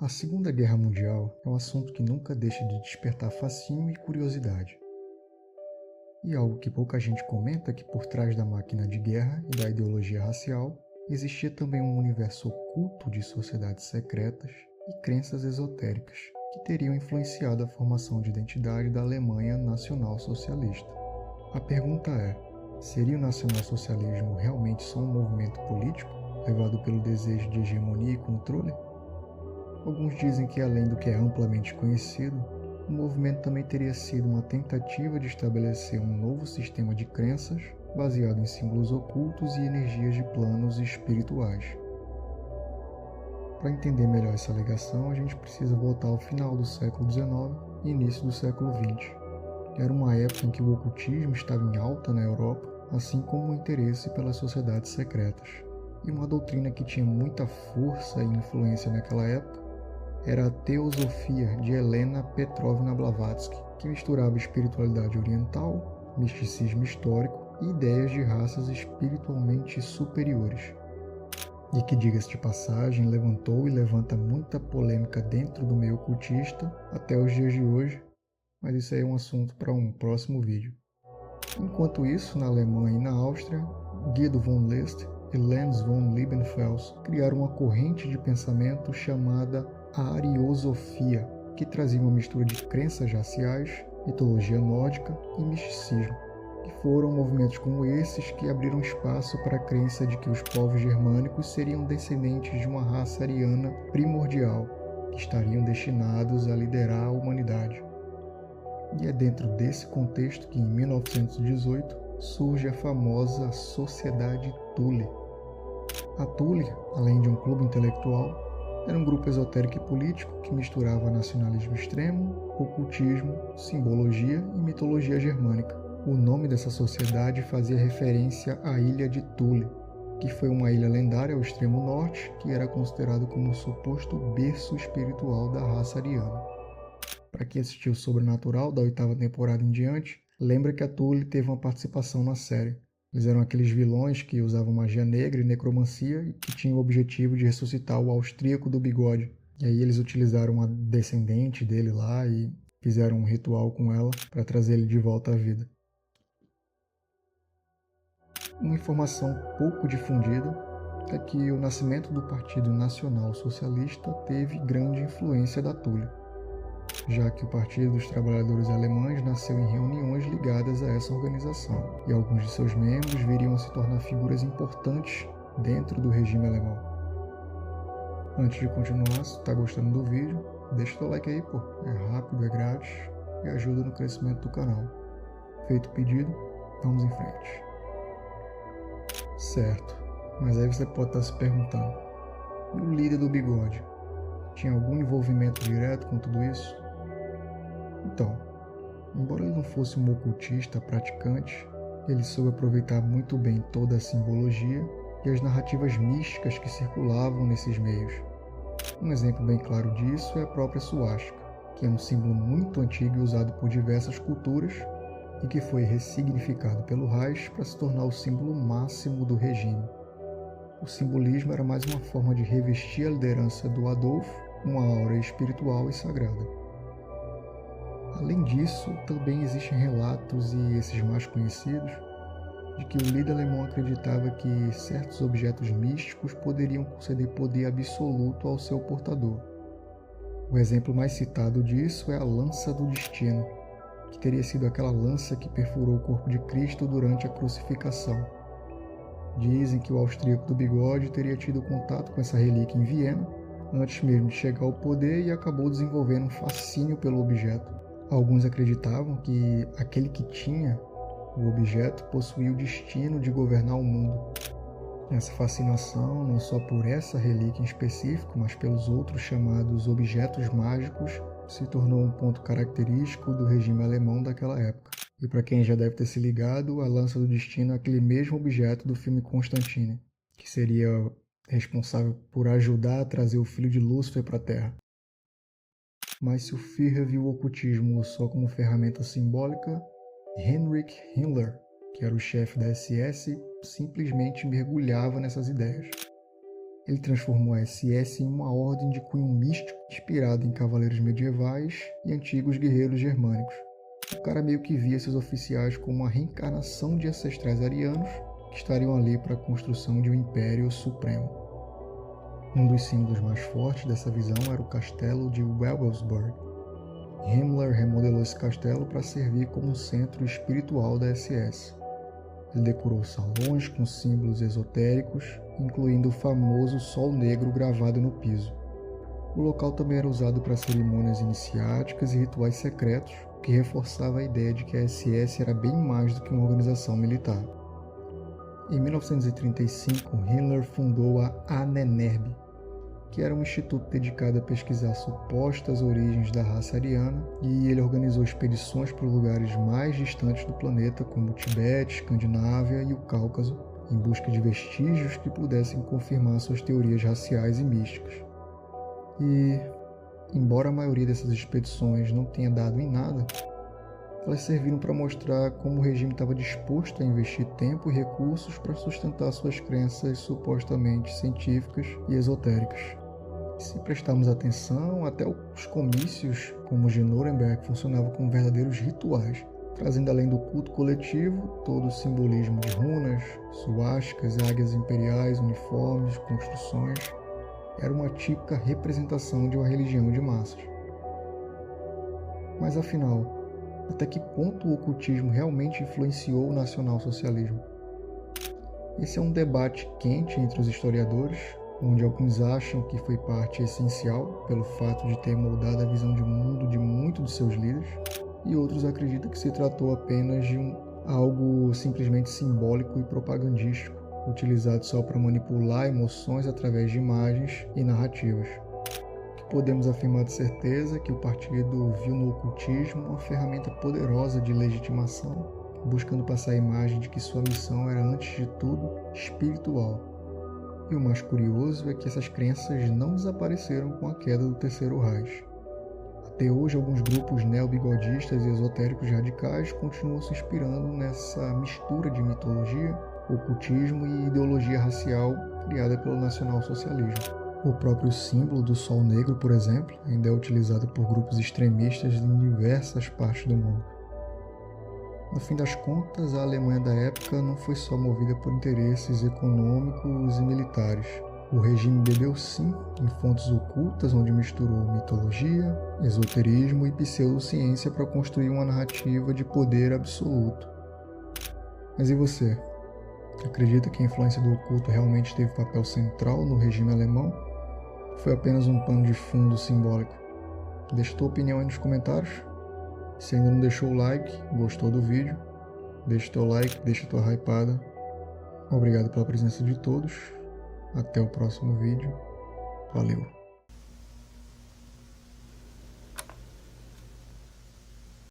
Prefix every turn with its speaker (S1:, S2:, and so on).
S1: A Segunda Guerra Mundial é um assunto que nunca deixa de despertar fascínio e curiosidade. E algo que pouca gente comenta é que por trás da máquina de guerra e da ideologia racial, existia também um universo oculto de sociedades secretas e crenças esotéricas que teriam influenciado a formação de identidade da Alemanha nacional-socialista. A pergunta é: seria o nacionalsocialismo realmente só um movimento político, levado pelo desejo de hegemonia e controle? Alguns dizem que, além do que é amplamente conhecido, o movimento também teria sido uma tentativa de estabelecer um novo sistema de crenças baseado em símbolos ocultos e energias de planos espirituais. Para entender melhor essa alegação, a gente precisa voltar ao final do século XIX e início do século XX. Era uma época em que o ocultismo estava em alta na Europa, assim como o interesse pelas sociedades secretas. E uma doutrina que tinha muita força e influência naquela época era a Teosofia de Helena Petrovna Blavatsky, que misturava espiritualidade oriental, misticismo histórico e ideias de raças espiritualmente superiores. E que, diga-se de passagem, levantou e levanta muita polêmica dentro do meio ocultista até os dias de hoje, mas isso aí é um assunto para um próximo vídeo. Enquanto isso, na Alemanha e na Áustria, Guido von List e Lenz von Liebenfels criaram uma corrente de pensamento chamada a Ariosofia, que trazia uma mistura de crenças raciais, mitologia nórdica e misticismo. E foram movimentos como esses que abriram espaço para a crença de que os povos germânicos seriam descendentes de uma raça ariana primordial, que estariam destinados a liderar a humanidade. E é dentro desse contexto que, em 1918, surge a famosa Sociedade Thule. A Thule, além de um clube intelectual, era um grupo esotérico e político que misturava nacionalismo extremo, ocultismo, simbologia e mitologia germânica. O nome dessa sociedade fazia referência à ilha de Thule, que foi uma ilha lendária ao extremo norte, que era considerado como o suposto berço espiritual da raça ariana. Para quem assistiu Sobrenatural, da 8ª temporada em diante, lembra que a Thule teve uma participação na série. Eles eram aqueles vilões que usavam magia negra e necromancia e que tinham o objetivo de ressuscitar o austríaco do bigode. E aí eles utilizaram uma descendente dele lá e fizeram um ritual com ela para trazer ele de volta à vida. Uma informação pouco difundida é que o nascimento do Partido Nacional Socialista teve grande influência da Thule, já que o Partido dos Trabalhadores Alemães nasceu em reuniões ligadas a essa organização, e alguns de seus membros viriam a se tornar figuras importantes dentro do regime alemão. Antes de continuar, se está gostando do vídeo, deixa o like aí, pô. É rápido, é grátis e ajuda no crescimento do canal. Feito o pedido, vamos em frente. Certo, mas aí você pode estar se perguntando, e o líder do bigode? Tinha algum envolvimento direto com tudo isso? Então, embora ele não fosse um ocultista praticante, ele soube aproveitar muito bem toda a simbologia e as narrativas místicas que circulavam nesses meios. Um exemplo bem claro disso é a própria suástica, que é um símbolo muito antigo e usado por diversas culturas e que foi ressignificado pelo Reich para se tornar o símbolo máximo do regime. O simbolismo era mais uma forma de revestir a liderança do Adolf com uma aura espiritual e sagrada. Além disso, também existem relatos, e esses mais conhecidos, de que o líder alemão acreditava que certos objetos místicos poderiam conceder poder absoluto ao seu portador. O exemplo mais citado disso é a Lança do Destino, que teria sido aquela lança que perfurou o corpo de Cristo durante a crucificação. Dizem que o austríaco do bigode teria tido contato com essa relíquia em Viena, antes mesmo de chegar ao poder, e acabou desenvolvendo um fascínio pelo objeto. Alguns acreditavam que aquele que tinha o objeto possuía o destino de governar o mundo. Essa fascinação, não só por essa relíquia em específico, mas pelos outros chamados objetos mágicos, se tornou um ponto característico do regime alemão daquela época. E para quem já deve ter se ligado, a Lança do Destino é aquele mesmo objeto do filme Constantine, que seria responsável por ajudar a trazer o filho de Lúcifer para a Terra. Mas se o Führer viu o ocultismo só como ferramenta simbólica, Heinrich Himmler, que era o chefe da SS, simplesmente mergulhava nessas ideias. Ele transformou a SS em uma ordem de cunho místico inspirada em cavaleiros medievais e antigos guerreiros germânicos. O cara meio que via esses oficiais como uma reencarnação de ancestrais arianos que estariam ali para a construção de um império supremo. Um dos símbolos mais fortes dessa visão era o castelo de Wewelsburg. Himmler remodelou esse castelo para servir como centro espiritual da SS. Ele decorou salões com símbolos esotéricos, incluindo o famoso Sol Negro gravado no piso. O local também era usado para cerimônias iniciáticas e rituais secretos, o que reforçava a ideia de que a SS era bem mais do que uma organização militar. Em 1935, Himmler fundou a ANNERB, que era um instituto dedicado a pesquisar supostas origens da raça ariana, e ele organizou expedições para lugares mais distantes do planeta, como o Tibete, Escandinávia e o Cáucaso, em busca de vestígios que pudessem confirmar suas teorias raciais e místicas. E, embora a maioria dessas expedições não tenha dado em nada, elas serviram para mostrar como o regime estava disposto a investir tempo e recursos para sustentar suas crenças supostamente científicas e esotéricas. Se prestarmos atenção, até os comícios, como os de Nuremberg, funcionavam como verdadeiros rituais, trazendo além do culto coletivo todo o simbolismo de runas, suásticas, águias imperiais, uniformes, construções. Era uma típica representação de uma religião de massas. Mas afinal, até que ponto o ocultismo realmente influenciou o nacionalsocialismo? Esse é um debate quente entre os historiadores, onde alguns acham que foi parte essencial pelo fato de ter moldado a visão de mundo de muitos de seus líderes, e outros acreditam que se tratou apenas de algo simplesmente simbólico e propagandístico, utilizado só para manipular emoções através de imagens e narrativas. Podemos afirmar de certeza que o partido viu no ocultismo uma ferramenta poderosa de legitimação, buscando passar a imagem de que sua missão era, antes de tudo, espiritual. E o mais curioso é que essas crenças não desapareceram com a queda do Terceiro Reich. Até hoje, alguns grupos neobigodistas e esotéricos radicais continuam se inspirando nessa mistura de mitologia, ocultismo e ideologia racial criada pelo nacionalsocialismo. O próprio símbolo do Sol Negro, por exemplo, ainda é utilizado por grupos extremistas em diversas partes do mundo. No fim das contas, a Alemanha da época não foi só movida por interesses econômicos e militares. O regime bebeu sim em fontes ocultas, onde misturou mitologia, esoterismo e pseudociência para construir uma narrativa de poder absoluto. Mas e você? Acredita que a influência do oculto realmente teve papel central no regime alemão? Foi apenas um pano de fundo simbólico? Deixa tua opinião aí nos comentários. Se ainda não deixou o like, gostou do vídeo, deixa teu like, deixa tua hypada. Obrigado pela presença de todos. Até o próximo vídeo. Valeu!